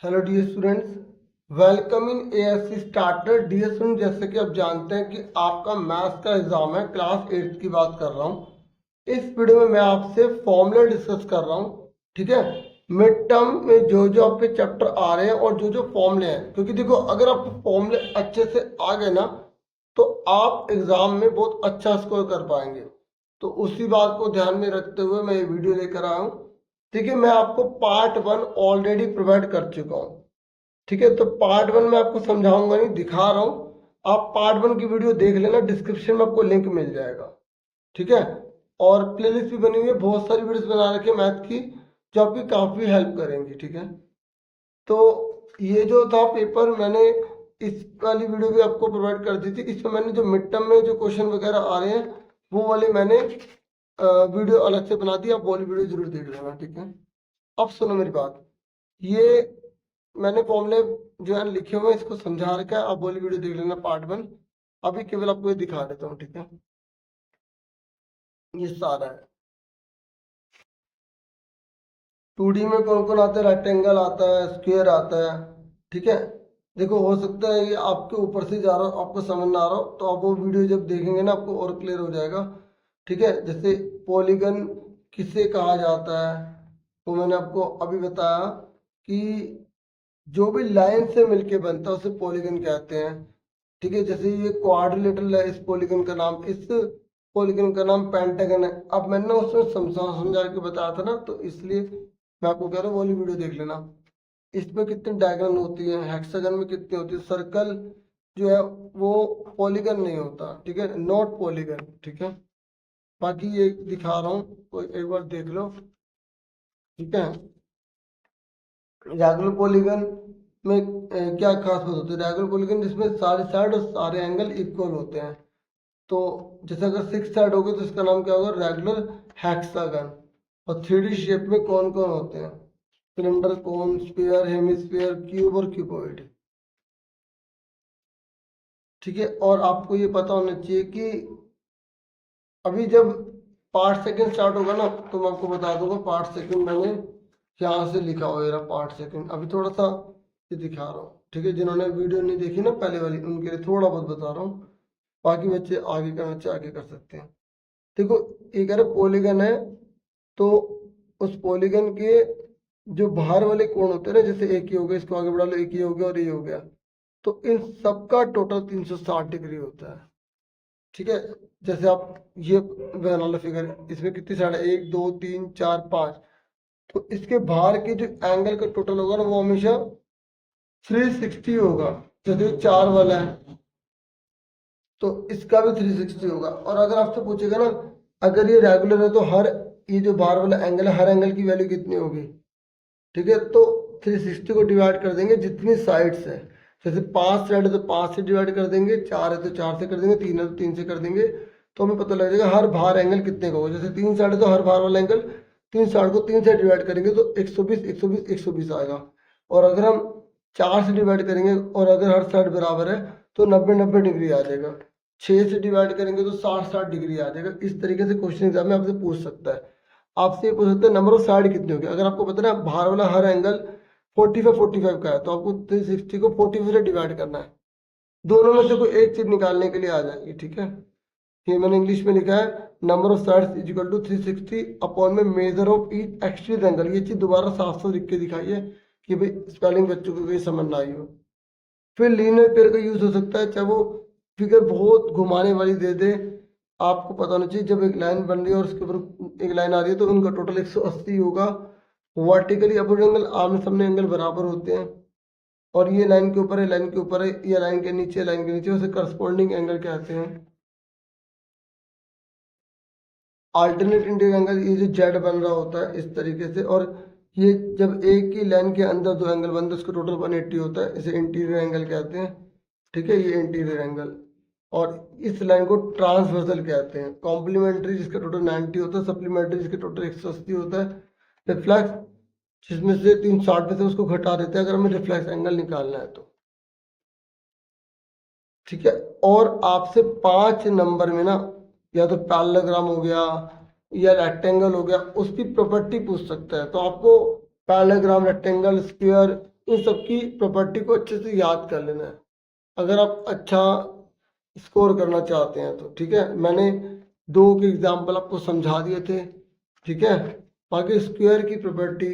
Hello dear students, welcome in ASC starter. Dear student, जैसे कि आप जानते हैं कि आपका मैथ्स का एग्जाम है, क्लास 8 की बात कर रहा हूँ। इस वीडियो में मैं आपसे फॉर्मूला डिस्कस कर रहा हूँ। ठीक है, मिड टर्म में जो जो आपके चैप्टर आ रहे हैं और जो जो फॉर्मूले हैं, क्योंकि देखो अगर आप फॉर्मूले अच्छे से आ गए ना तो आप एग्जाम में बहुत अच्छा स्कोर कर पाएंगे। तो उसी बात को ध्यान में रखते हुए मैं ये वीडियो लेकर आया हूँ। ठीक है, मैं आपको पार्ट 1 ऑलरेडी प्रोवाइड कर चुका हूँ। ठीक है, तो पार्ट 1 में आपको समझाऊंगा नहीं, दिखा रहा हूँ। आप पार्ट 1 की वीडियो देख लेना, डिस्क्रिप्शन में आपको लिंक मिल जाएगा। ठीक है, और प्लेलिस्ट भी बनी हुई है, बहुत सारी वीडियोस बना रखी है मैथ की जो आपकी काफ़ी हेल्प करेंगी। ठीक है, तो ये जो था पेपर मैंने इस वाली वीडियो भी आपको प्रोवाइड कर दी थी। इसमें मैंने जो मिड टर्म में जो क्वेश्चन वगैरह आ रहे हैं वो वाले मैंने वीडियो अलग से बना दी। आप वो वाली वीडियो जरूर देख लेना। ठीक है, अब सुनो मेरी बात। ये मैंने फॉर्मूले जो है लिखे हुए हैं, इसको समझा रखा है। आप बोली वीडियो देख लेना पार्ट 1। अभी केवल आपको ये दिखा देता हूँ। ठीक है, ये सारा है। 2D में कौन कौन आता है? रेक्टेंगल आता है, स्क्वायर आता है। ठीक है, देखो हो सकता है ये आपके ऊपर से जा रहा हो, आपको समझ ना आ रहा हो, तो आप वो वीडियो जब देखेंगे ना आपको और क्लियर हो जाएगा। ठीक है, जैसे पॉलीगन किसे कहा जाता है, तो मैंने आपको अभी बताया कि जो भी लाइन से मिलके बनता है उसे पॉलीगन कहते हैं। ठीक है, जैसे ये क्वाड्रिलेटरल है, इस पॉलीगन का नाम, इस पॉलीगन का नाम पेंटागन है। अब मैंने ना उसमें समझा समझा के बताया था ना, तो इसलिए मैं आपको कह रहा हूँ वाली वीडियो देख लेना। इसमें कितनी डायगोनल होती है, हेक्सागन में कितनी होती है, सर्कल जो है वो पॉलीगन नहीं होता। ठीक है, नॉट पॉलीगन। ठीक है, बाकी ये दिखा रहा हूँ, कोई एक बार देख लो। ठीक है, रेगुलर पॉलीगन में क्या खास बात होती है? रेगुलर पॉलीगन जिसमें सारे साइड और सारे एंगल इक्वल होते हैं। तो जैसे अगर 6 साइड होगी तो इसका नाम क्या होगा? Regular hexagon. और 3D शेप में कौन कौन होते हैं? सिलेंडर, कोन, स्फीयर, हेमिस्फीयर, क्यूब और क्यूबॉइड। ठीक है, और आपको ये पता होना चाहिए कि अभी जब पार्ट सेकंड स्टार्ट होगा ना तो मैं आपको बता दूंगा। पार्ट सेकंड मैंने यहाँ से लिखा हुआ है, पार्ट सेकंड अभी थोड़ा सा ये दिखा रहा हूँ। ठीक है, जिन्होंने वीडियो नहीं देखी ना पहले वाली, उनके लिए थोड़ा बहुत बता रहा हूँ। बाकी बच्चे आगे करना चाहे आगे कर सकते हैं। देखो, एक अगर पॉलीगन है तो उस पॉलीगन के जो बाहर वाले कोण होते हैं ना, जैसे एक ही हो गया, इसको आगे बढ़ा लो, एक ही हो गया और ये हो गया, तो इन सबका टोटल 360 डिग्री होता है। ठीक है, जैसे आप ये बना लो फिगर, इसमें कितनी साइड है? 1 2 3 4 5। तो इसके बाहर के जो एंगल का टोटल होगा ना वो हमेशा 360 होगा। जैसे 4 वाला है तो इसका भी 360 होगा। और अगर आपसे पूछेगा ना, अगर ये रेगुलर है तो हर ये जो बाहर वाला एंगल है, हर एंगल की वैल्यू कितनी होगी? ठीक है, तो 360 को डिवाइड कर देंगे जितनी साइड्स है। जैसे 5 साइड है तो 5 से डिवाइड कर देंगे, 4 है तो 4 से कर देंगे, 3 है तो 3 से कर देंगे। तो हमें पता लग जाएगा हर बाहर एंगल कितने का होगा। जैसे 3 साइड है तो हर बाहर वाला एंगल, 3 साइड को 3 से डिवाइड करेंगे तो 120 120 120 आएगा। और अगर हम 4 से डिवाइड करेंगे और अगर हर साइड बराबर है तो 90 90 डिग्री आ जाएगा। 6 से डिवाइड करेंगे तो 60 60 डिग्री आ जाएगा। इस तरीके से क्वेश्चन एग्जाम में आपसे पूछ सकता है। आपसे ये पूछ सकते हैं नंबर ऑफ साइड कितनी होगी। अगर आपको पता है ना बाहर वाला हर एंगल 45 45 का है तो आपको 360 को 45 से डिवाइड करना है। दोनों में से कोई एक चीज निकालने के लिए आ जाएगी। ठीक है, ये मैंने इंग्लिश में लिखा है, number of sides is equal to 360 upon में measure of each extreme angle. ये चीज दोबारा साफ साफ लिख के दिखाइए कि भाई स्पेलिंग बच्चों को कोई समझ ना आई हो। फिर लीनियर पेयर का यूज हो सकता है, चाहे वो फिगर बहुत घुमाने वाली दे दे। आपको पता होना चाहिए जब एक लाइन बन रही है और उसके ऊपर एक लाइन आ रही है तो उनका टोटल 180 होगा। वर्टिकली अपोजिट एंगल, आमने सामने एंगल बराबर होते हैं। और ये लाइन के ऊपर है, लाइन के ऊपर है, या लाइन के नीचे, लाइन के नीचे, उसे करस्पॉन्डिंग एंगल कहते हैं। अल्टरनेट इंटीरियर एंगल, ये जो जेड बन रहा होता है इस तरीके से। और ये जब एक ही लाइन के अंदर दो एंगल बनते हैं उसका टोटल 180 होता है, इसे इंटीरियर एंगल कहते हैं। ठीक है, ये इंटीरियर एंगल। और इस लाइन को ट्रांसवर्सल कहते हैं। कॉम्प्लीमेंट्री जिसका टोटल 90 होता है, सप्लीमेंट्री जिसका टोटल 180 होता है, रिफ्लेक्स जिसमें से 360 में से उसको घटा देते हैं अगर हमें रिफ्लेक्स एंगल निकालना है तो। ठीक है, और आपसे 5 नंबर में ना या तो पैरेललोग्राम हो गया या रेक्टेंगल हो गया, उसकी प्रॉपर्टी पूछ सकता है। तो आपको पैरेललोग्राम, रेक्टेंगल, स्क्वायर, इन सबकी प्रॉपर्टी को अच्छे से याद कर लेना है अगर आप अच्छा स्कोर करना चाहते हैं तो। ठीक है, मैंने 2 के एग्जाम्पल आपको समझा दिए थे। ठीक है, बाकी स्क्वायर की प्रॉपर्टी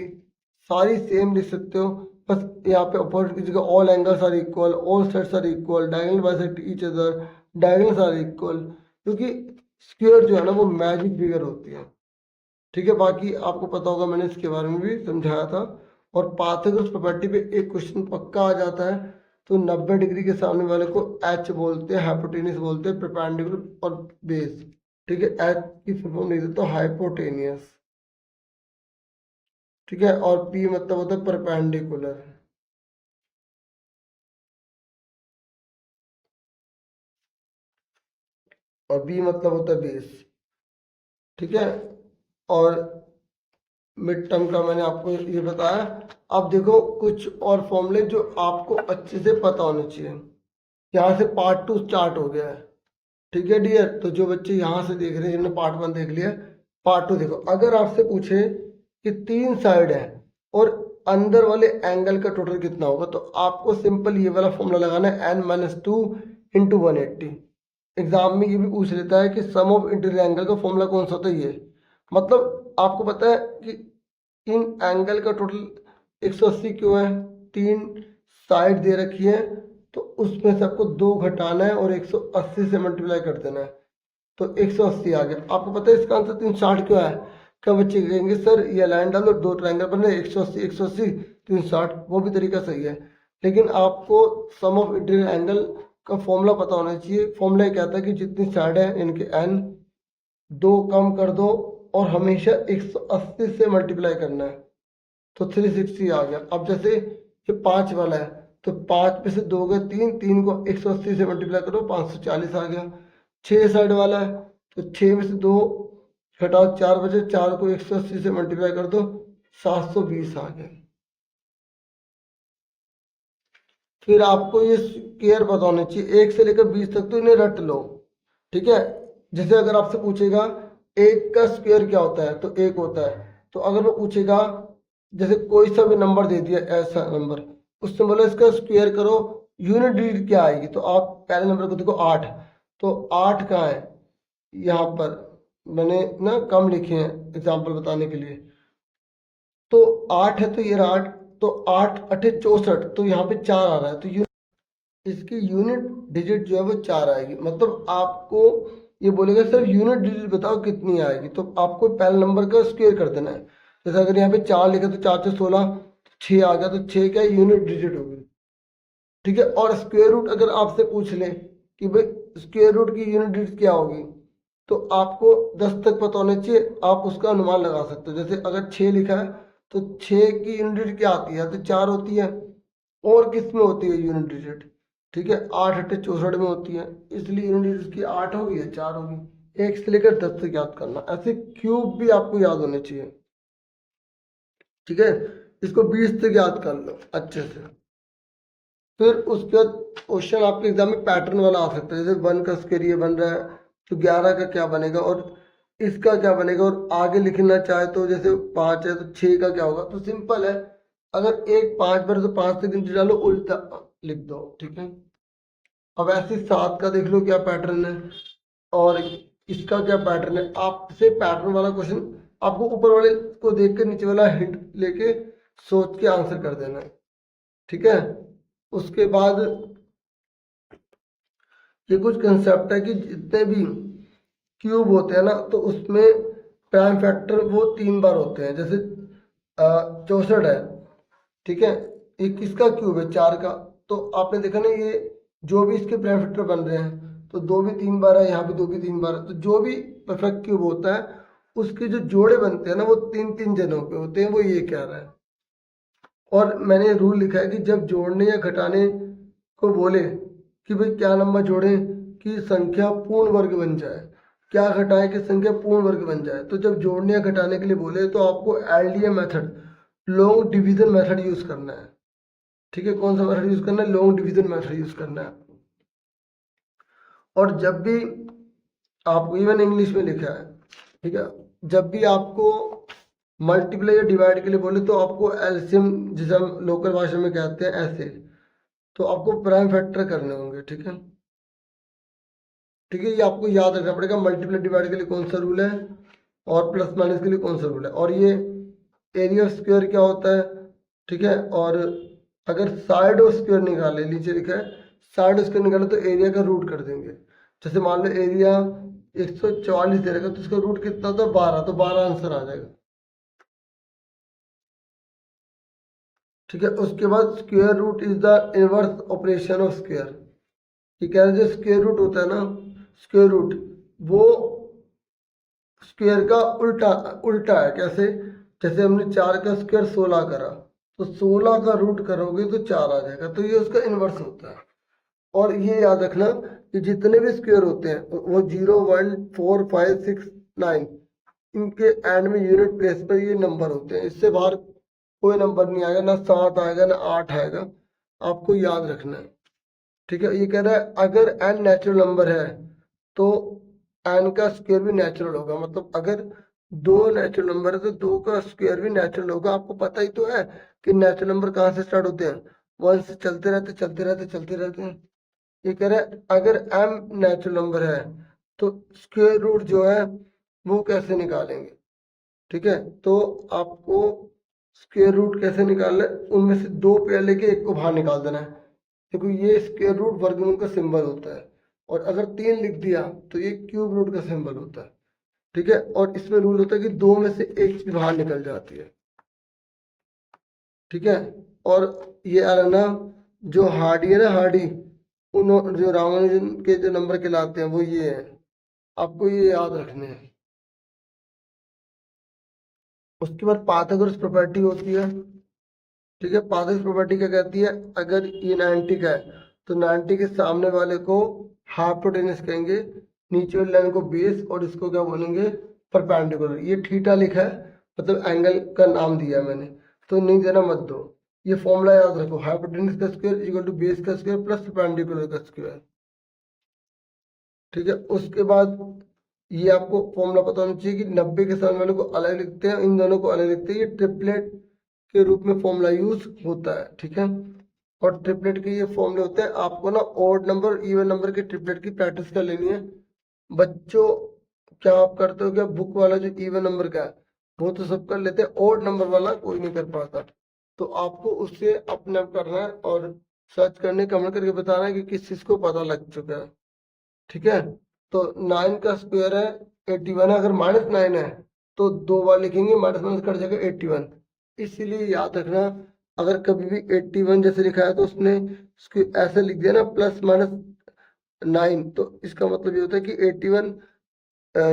सारी सेम लिख सकते हो, बस यहाँ पे अपोजिट की जगह all angles are equal, all sides are equal, diagonal bisect each other, diagonals are equal, क्योंकि स्क्वायर जो है ना वो मैजिक फिगर होती है। ठीक है, बाकी आपको पता होगा मैंने इसके बारे में भी समझाया था। और पाइथागोरस प्रॉपर्टी पे एक क्वेश्चन पक्का आ जाता है, तो 90 डिग्री के सामने वाले को एच बोलते हैं, हाइपोटेनियस बोलते हैं, परपेंडिकुलर और बेस। ठीक है, एच की फुल फॉर्म लिख देते हो हाइपोटेनियस। ठीक है, और पी मतलब होता है परपेंडिकुलर। और बी मतलब होता है बेस। ठीक है, और मिड टर्म का मैंने आपको ये बताया। अब देखो कुछ और फॉर्मूले जो आपको अच्छे से पता होने चाहिए। यहाँ से पार्ट 2 स्टार्ट हो गया है। ठीक है डियर, तो जो बच्चे यहाँ से देख रहे हैं जिन्होंने पार्ट 1 देख लिया, पार्ट 2 देखो। अगर आपसे पूछे कि 3 साइड है और अंदर वाले एंगल का टोटल कितना होगा, तो आपको सिंपल ये वाला फॉर्मूला लगाना है, n-2 इंटू 180। एग्जाम में ये भी पूछ लेता है कि सम ऑफ इंटीरियर एंगल का फॉर्मूला कौन सा होता है ये। मतलब आपको पता है कि इन एंगल का टोटल 180 क्यों है, 3 साइड दे रखी है, तो उसमें से आपको 2 घटाना है और 180 से मल्टीप्लाई कर देना है, तो 180 आ गया। आपको पता है इसका आंसर 360 क्यों है। क्या बच्चे कहेंगे सर ये लाइन डालो 2 ट्रायंगल बन रहे 180 180 360, वो भी तरीका सही है, लेकिन आपको सम ऑफ इंटीरियर एंगल का फॉर्मूला पता होना चाहिए। फॉर्मूला ये कहता है कि जितनी साइड है इनके n 2 कम कर दो और हमेशा 180 से मल्टीप्लाई करना है, तो 360 आ गया। अब जैसे ये 5 वाला है, तो 5 में से 2 गए 3, 3 को 180 से मल्टीप्लाई करो 540 आ गया। 6 साइड वाला है, तो 6 में से 2 घटाओ 4 बचे, 4 को 180 से मल्टीप्लाई कर दो 720 आ गया। फिर आपको ये स्क्वायर पता होने चाहिए, 1 से लेकर 20 तक, तो इन्हें रट लो। ठीक है, जैसे अगर आपसे पूछेगा 1 का स्क्वायर क्या होता है, तो 1 होता है। तो अगर वो पूछेगा जैसे कोई सा भी नंबर दे दिया, ऐसा नंबर, उससे बोला इसका स्क्वायर करो, यूनिट डिजिट क्या आएगी, तो आप पहले नंबर को देखो 8, तो 8 कहाँ है, यहाँ पर मैंने ना कम लिखे हैं एग्जाम्पल बताने के लिए। तो 8 है तो ये 8, तो 8 8 64, तो यहाँ पे 4 आ रहा है, तो इसकी यूनिट डिजिट जो है वो 4 आएगी। मतलब आपको ये बोलेगा सर यूनिट डिजिट बताओ कितनी आएगी, तो आपको पहले नंबर का स्क्वायर कर देना है। जैसे अगर यहाँ पे 4 लिखा तो 4 से 16, 6 आ गया, तो 6 क्या यूनिट डिजिट होगी। ठीक है, और स्क्वायर रूट अगर आपसे पूछ ले कि भाई स्क्वायर रूट की यूनिट डिजिट क्या होगी, तो आपको 10 तक पता होना चाहिए, आप उसका अनुमान लगा सकते हो। जैसे अगर 6 लिखा है, तो 6 की यूनिट डिजिट क्या आती है, तो 4 होती है। और किस में होती है यूनिट डिजिट, ठीक है, 8 8 64 में होती है, इसलिए यूनिट डिजिट की 8 होगी या 4 होगी। 1 से लेकर 10 तक याद करना, ऐसे क्यूब भी आपको याद होने चाहिए। ठीक है, इसको 20 तक याद कर लो अच्छे से। फिर उसके बाद क्वेश्चन आपके एग्जाम में पैटर्न वाला आ सकता है, जैसे 1 का स्क्वायर ये बन रहा है, तो 11 का क्या बनेगा और इसका क्या बनेगा, और आगे लिखना चाहे तो जैसे 5 है तो 6 का क्या होगा। तो सिंपल है, अगर एक 5 बने तो 5 से गिनती डालो, उल्टा लिख दो। ठीक है, अब ऐसे 7 का देख लो क्या पैटर्न है, और इसका क्या पैटर्न है। आपसे पैटर्न वाला क्वेश्चन आपको ऊपर वाले को देख कर नीचे वाला हिंट लेके सोच के आंसर कर देना है। ठीक है, उसके बाद ये कुछ कंसेप्ट है कि जितने भी क्यूब होते हैं ना, तो उसमें प्राइम फैक्टर वो 3 बार होते हैं। जैसे 64 है, ठीक है, ये किसका क्यूब है, 4 का। तो आपने देखा ना ये जो भी इसके प्राइम फैक्टर बन रहे हैं, तो 2 भी 3 बार है, यहाँ भी 2 भी 3 बार है। तो जो भी परफेक्ट क्यूब होता है उसके जो जोड़े बनते हैं ना वो 3 3 जनों पे होते हैं, वो ये कह रहा है। और मैंने रूल लिखा है कि जब जोड़ने या घटाने को बोले कि भाई क्या नंबर जोड़ें कि संख्या पूर्ण वर्ग बन जाए, क्या घटाएं कि संख्या पूर्ण वर्ग बन जाए, तो जब जोड़ने या घटाने के लिए बोले तो आपको LDM method, long division method use करना है। ठीक है, कौन सा मेथड यूज करना है, लॉन्ग डिवीजन मेथड यूज करना है। और जब भी आपको, इवन इंग्लिश में लिखा है, ठीक है, जब भी आपको मल्टीप्लाई या डिवाइड के लिए बोले तो आपको एलसीएम, जिसे हम लोकल भाषा में कहते हैं, ऐसे तो आपको प्राइम फैक्टर करने होंगे। ठीक है, ठीक है, ये आपको याद रखना पड़ेगा। मल्टीप्लाई डिवाइड के लिए कौन सा रूल है और प्लस माइनस के लिए कौन सा रूल है। और ये एरिया ऑफ स्क्वायर क्या होता है, ठीक है। और अगर साइड ऑफ स्क्वायर निकाले, नीचे लिखा है साइड ऑफ स्क्वायर निकाले तो एरिया का रूट कर देंगे। जैसे मान लो एरिया 144 दे रहेगा तो उसका रूट कितना होता है 12, तो 12 आंसर आ जाएगा। ठीक है, उसके बाद square root is the inverse operation of square. ये कह रहे हैं जो स्क्वायर रूट होता है ना, स्क्वायर रूट वो स्क्वायर का उल्टा उल्टा है। कैसे? जैसे हमने 4 का स्क्वायर 16 करा, तो 16 का रूट करोगे तो 4 आ जाएगा, तो ये उसका इनवर्स होता है। और ये याद रखना कि जितने भी स्क्वायर होते हैं वो 0, 1, 4, 5, 6, 9 इनके एंड में यूनिट प्लेस पर ये नंबर होते हैं। इससे बाहर कोई नंबर नहीं आएगा, ना 7 आएगा ना 8 आएगा, आपको याद रखना है। ठीक है, ये कह रहा है अगर n नेचुरल नंबर है तो n का स्क्वायर भी नेचुरल होगा। मतलब अगर 2 नेचुरल नंबर है तो 2 का स्क्वायर भी नेचुरल होगा। आपको पता ही तो है कि नेचुरल नंबर कहाँ से स्टार्ट होते हैं, 1 से चलते रहते चलते रहते चलते रहते हैं। ये कह रहा है अगर m नेचुरल नंबर है तो स्क्वायर रूट जो है वो कैसे निकालेंगे। ठीक है, तो आपको स्क्वायर रूट कैसे निकालना है, उनमें से 2 पेयर लेके एक को बाहर निकाल देना है। देखो ये स्क्वायर रूट वर्गमूल का सिंबल होता है, और अगर 3 लिख दिया तो ये क्यूब रूट का सिंबल होता है। ठीक है, और इसमें रूल होता है कि 2 में से एक चीज बाहर निकल जाती है। ठीक है, और ये आ रहा ना जो हार्डी है ना, हार्डी उन जो रामानुजन के जो नंबर कहलाते हैं वो ये है, आपको ये याद रखने हैं। उसके बाद पाइथागोरस प्रॉपर्टी होती है। ठीक है, पाइथागोरस प्रॉपर्टी क्या कहती है, अगर ये 90 का है तो 90 के सामने वाले को हाइपोटेनस कहेंगे, नीचे वाली लाइन को बेस, और इसको क्या बोलेंगे, परपेंडिकुलर। ये थीटा लिखा है मतलब एंगल का नाम दिया है मैंने, तो नहीं देना मत दो। ये फॉर्मूला याद रखो, हाइपोटेनस का स्क्वायर इक्वल टू बेस का स्क्वायर प्लस परपेंडिकुलर का स्क्वायर। ठीक है, उसके बाद ये आपको फॉर्मूला पता होना चाहिए कि 90 के सामने वाले को अलग लिखते हैं, इन दोनों को अलग लिखते हैं। ये ट्रिपलेट के रूप में फॉर्मूला यूज होता है। ठीक है, और ट्रिपलेट के ये फॉर्मूले होते हैं। आपको ना ऑड नंबर इवन नंबर के ट्रिपलेट की प्रैक्टिस कर लेनी है। बच्चों क्या आप करते हो, क्या बुक वाला जो इवन नंबर का है वो तो सब कर लेते हैं, ऑड नंबर वाला कोई नहीं कर पाता। तो आपको उससे अपने आप करना है और सर्च करने कमेंट करके बताना है कि किस चीज को पता लग चुका है। ठीक है, तो 9 का स्क्वायर है 81 है, अगर -9 है तो 2 बार लिखेंगे, माइनस माइनस कट जाएगा 81। इसीलिए याद रखना, अगर कभी भी 81 जैसे लिखा है तो उसने ऐसे लिख दिया ना +-9, तो इसका मतलब ये होता है कि 81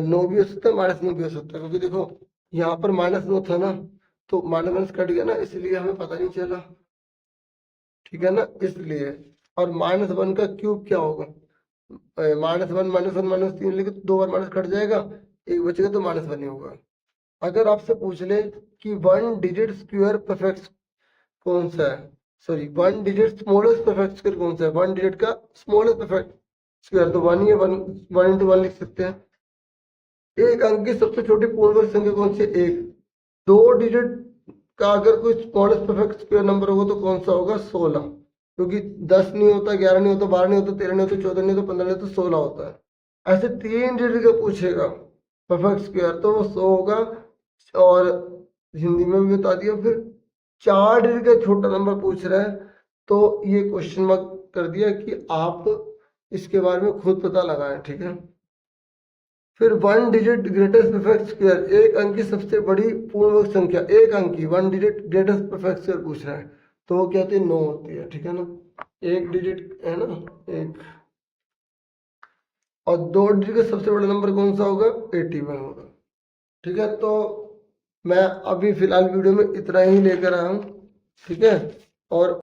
9 भी हो सकता है, -9 भी हो सकता है। क्योंकि देखो यहाँ पर -9 था ना, तो माइनस माइनस कट गया ना, इसलिए हमें पता नहीं चला। ठीक है ना, इसलिए। और -1 का क्यूब क्या होगा, -1 -1 -3 लिखे तो 2 बार माइनस कट जाएगा, एक बचेगा तो -1 ही होगा। अगर आपसे पूछ ले कि 1 डिजिट स्क्वायर परफेक्ट कौन सा है, sorry 1 digit smallest perfect square कौन सा है, 1 डिजिट का स्मॉलेस्ट परफेक्ट स्क्वायर तो 1 ही है, 1 into 1 लिख सकते हैं। एक अंक की सबसे छोटी पूर्ण वर्ग संख्या कौन सी है, 1। 2 डिजिट का अगर कोई स्मॉलेस्ट परफेक्ट स्क्वायर नंबर होगा तो कौन सा होगा, 16। क्योंकि 10 नहीं होता, 11 नहीं होता, 12 नहीं होता, 13 नहीं होता, 14 नहीं होता, 15 नहीं होता, 16 होता है। ऐसे 3 डिजिट का पूछेगा परफेक्ट स्क्वायर तो वो 100 होगा। और हिंदी में भी बता दिया। फिर 4 डिजिट का छोटा नंबर पूछ रहा है तो ये क्वेश्चन मार्क कर दिया कि आप इसके बारे में खुद पता लगाएं। ठीक है, फिर 1 डिजिट ग्रेटेस्ट परफेक्ट स्क्वायर, एक अंक की सबसे बड़ी पूर्ण वर्ग संख्या, एक अंक की 1 डिजिट ग्रेटेस्ट परफेक्ट स्क्वायर पूछ रहा है तो वो क्या होती है, 9 होती है। ठीक है ना, एक डिजिट है ना, एक। और 2 डिजिट का सबसे बड़ा नंबर कौन सा होगा, 81 होगा। ठीक है, तो मैं अभी फिलहाल वीडियो में इतना ही लेकर आया हूँ। ठीक है, और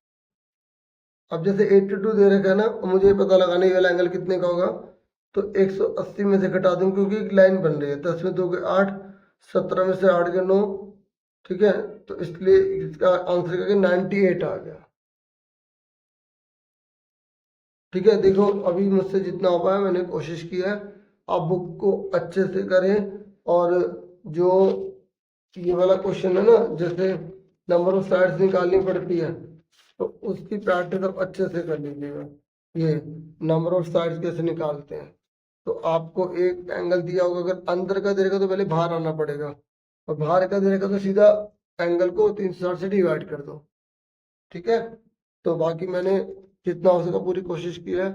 अब जैसे 82 दे रखा है ना, मुझे पता लगाने वाला एंगल कितने का होगा, तो 180 में से घटा दूं क्योंकि एक लाइन बन रही है। 10 में 2 के 8, 17 में से 8 के 9। ठीक है, तो इसलिए इसका आंसर करके 98 आ गया। ठीक है, देखो अभी मुझसे जितना हो पाया मैंने कोशिश की है। आप बुक को अच्छे से करें, और जो ये वाला क्वेश्चन है ना, जैसे नंबर ऑफ साइड्स निकालनी पड़ती है, तो उसकी प्रैक्टिस आप अच्छे से कर लीजिएगा। ये नंबर ऑफ साइड्स कैसे निकालते हैं, तो आपको एक एंगल दिया होगा, अगर अंदर का देगा तो पहले बाहर आना पड़ेगा, और बाहर का देगा तो सीधा एंगल को 360 से डिवाइड कर दो। ठीक है, तो बाकी मैंने जितना हो सका पूरी कोशिश की है।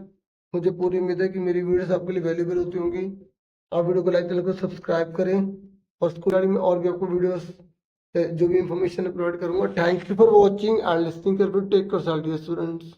मुझे पूरी उम्मीद है कि मेरी वीडियोस आपके लिए वैल्यूबल होती होंगी। आप वीडियो को लाइक, चैनल को सब्सक्राइब करें, और स्कूल में और भी आपको वीडियोस जो भी इंफॉर्मेशन प्रोवाइड करूंगा। Thank you for watching and listening. Take care students.